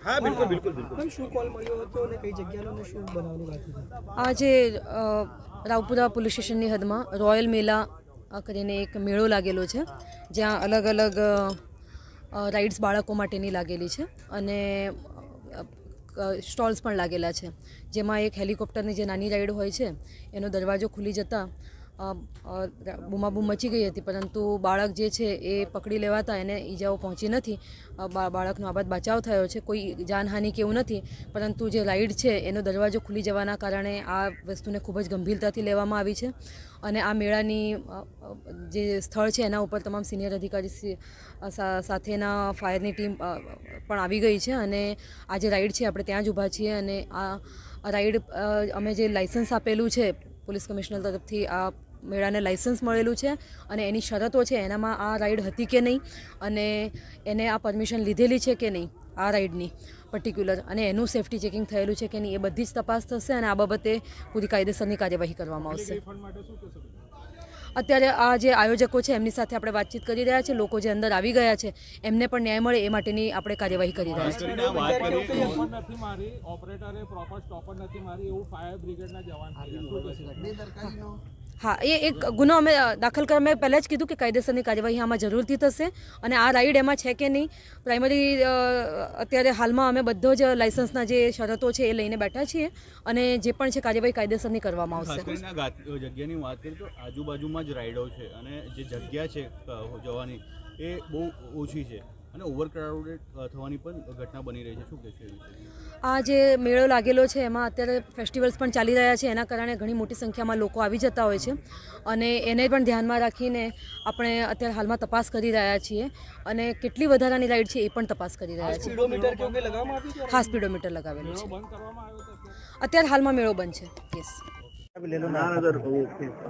हाँ बिल्कुल बिल्कुल बिल्कुल શું કોલ મળ્યો હતો અને કઈ જગ્યાનો અને શું બનાવવાની વાત હતી? આજે રાવપુરા પોલીસ સ્ટેશનની હદમાં રોયલ મેલા કરીને એક મેળો લાગેલો છે, જ્યાં અલગ અલગ રાઇડ્સ બાળકો માટેની લાગેલી છે અને સ્ટોલ્સ પણ લાગેલા છે, જેમાં એક હેલિકોપ્ટરની જે નાની રાઇડ હોય છે એનો દરવાજો ખુલી જતાં બૂમાબૂમ મચી ગઈ હતી, પરંતુ બાળક જે છે એ પકડી લેવાતા એને ઈજાઓ પહોંચી નથી. બાળકનો આબાદ બચાવ થયો છે, કોઈ જાનહાનિ કે એવું નથી, પરંતુ જે રાઇડ છે એનો દરવાજો ખુલી જવાના કારણે આ વસ્તુને ખૂબ જ ગંભીરતાથી લેવામાં આવી છે અને આ મેળાની જે સ્થળ છે એના ઉપર તમામ સિનિયર અધિકારી સાથેના ફાયરની ટીમ પણ આવી ગઈ છે અને આ જે રાઇડ છે આપણે ત્યાં જ ઊભા છીએ અને આ રાઇડ અમે જે લાઇસન્સ આપેલું છે પોલીસ કમિશનર તરફથી, આ મેળાને લાઇસન્સ મળેલું છે અને એની શરતો છે એનામાં આ રાઇડ હતી કે નહીં અને એને આ પરમિશન લીધેલી છે કે નહીં આ રાઇડની પર્ટિક્યુલર, અને એનું સેફ્ટી ચેકિંગ થયેલું છે કે નહીં એ બધી જ તપાસ થશે અને આ બાબતે પૂરી કાયદેસરની કાર્યવાહી કરવામાં આવશે. અત્યારે આ જે આયોજકો છે એમની સાથે આપણે વાતચીત કરી રહ્યા છે, લોકો જે અંદર આવી ગયા છે એમને પણ ન્યાય મળે એ માટેની આપણે કાર્યવાહી કરી રહ્યા છીએ. હા, એ એક ગુનો અમે દાખલ કરવા મેં પહેલાં જ કીધું કે કાયદેસરની કાર્યવાહી આમાં જરૂરથી થશે અને આ રાઇડ એમાં છે કે નહીં પ્રાઇમરી અત્યારે હાલમાં અમે બધો જ લાઇસન્સના જે શરતો છે એ લઈને બેઠા છીએ અને જે પણ છે કાર્યવાહી કાયદેસરની કરવામાં આવશે. જગ્યાની વાત કરીએ તો આજુબાજુમાં જ રાઇડો છે અને જે જગ્યા છે જવાની એ બહુ ઓછી છે અને ઓવરક્રાઉડેડ થવાની પણ ઘટના બની રહી છે, શું કહે છે? આ જે મેળો લાગેલો છે એમાં અત્યારે ફેસ્ટિવલ્સ પણ ચાલી રહ્યા છે, એના કારણે ઘણી મોટી સંખ્યામાં લોકો આવી જતા હોય છે અને એને પણ ધ્યાનમાં રાખીને આપણે અત્યારે હાલમાં તપાસ કરી રહ્યા છીએ અને કેટલી વધારાની રાઇડ છે એ પણ તપાસ કરી રહ્યા છીએ. હા, સ્પીડોમીટર લગાવેલું છે. અત્યારે હાલમાં મેળો બંધ છે. યસ.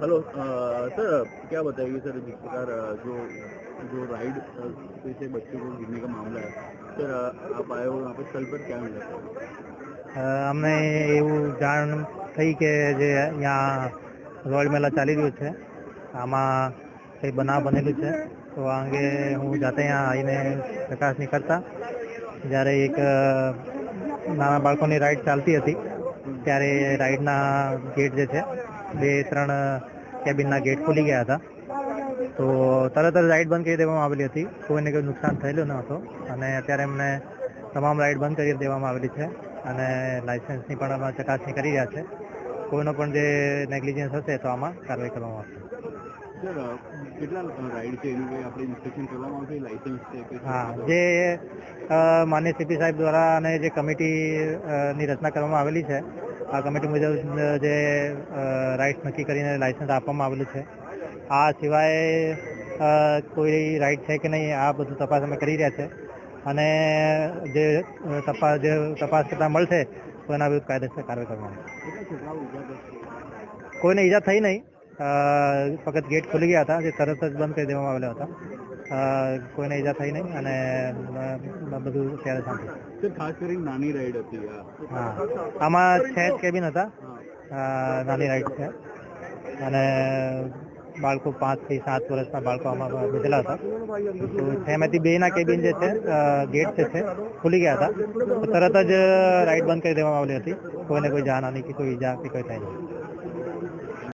हेलो सर, क्या बताइए सर, जिस प्रकार जो राइड से बच्चों को गिरने का मामला है सर, आप आए हो यहाँ पे स्थल पर, क्या मिला? અમને એવું જાણ થઈ કે જે અહીંયા રોયલ મેલા ચાલી રહ્યો છે આમાં કંઈ બનાવ બનેલું છે, તો આ અંગે હું જાતે અહીંયા આવીને ચકાસણી કરતા જ્યારે એક નાના બાળકોની રાઈડ ચાલતી હતી ત્યારે રાઈડના ગેટ જે છે 2-3 કેબિનના ગેટ ખુલી ગયા હતા, તો તરત જ રાઈડ બંધ કરી દેવામાં આવેલી હતી. કોઈને કોઈ નુકસાન થયેલું ન હતું અને અત્યારે એમને તમામ રાઈડ બંધ કરી દેવામાં આવેલી છે અને લાઇસન્સની પણ અમે ચકાસણી કરી રહ્યા છે. કોઈનો પણ જે નેગ્લિજન્સ હશે તો આમાં કાર્યવાહી કરવામાં આવશે. સર, કેટલા રાઇડ છે એનું કંઈ આપણે ઇન્સ્પેક્શન કરવામાં આવશે? લાઇસન્સ છે કે? હા, જે માન્ય સીપી સાહેબ દ્વારા અને જે કમિટીની રચના કરવામાં આવેલી છે આ કમિટી મુજબ જે રાઇડ્સ નક્કી કરીને લાઇસન્સ આપવામાં આવેલું છે. આ સિવાય કોઈ રાઇડ છે કે નહીં આ બધું તપાસ અમે કરી રહ્યા છે અને જે તપાસ કરતાં મળશે તો એના વિરુદ્ધ કાયદેસર કાર્યવાહી કરવામાં આવશે. કોઈને ઈજા થઈ નહીં, ફક્ત ગેટ ખુલી ગયા હતા જે તરત જ બંધ કરી દેવામાં આવેલા હતા. કોઈને ઈજા થઈ નહીં અને બધું ત્યારે શાંતિ. ખાસ કરીને નાની રાઈડ હતી. હા, આમાં 6 કેબિન હતા, નાની રાઈડ છે અને બાળકો 5 થી 7 વર્ષના બાળકો આમાં બેઠેલા હતા. તો 6માંથી 2ના કેબિન જે છે ગેટ જે છે ખુલી ગયા હતા, તરત જ રાઈડ બંધ કરી દેવામાં આવેલી હતી. કોઈને કોઈ જાનહાનિ કે કોઈ ઈજા કે કોઈ થઈ નહીં.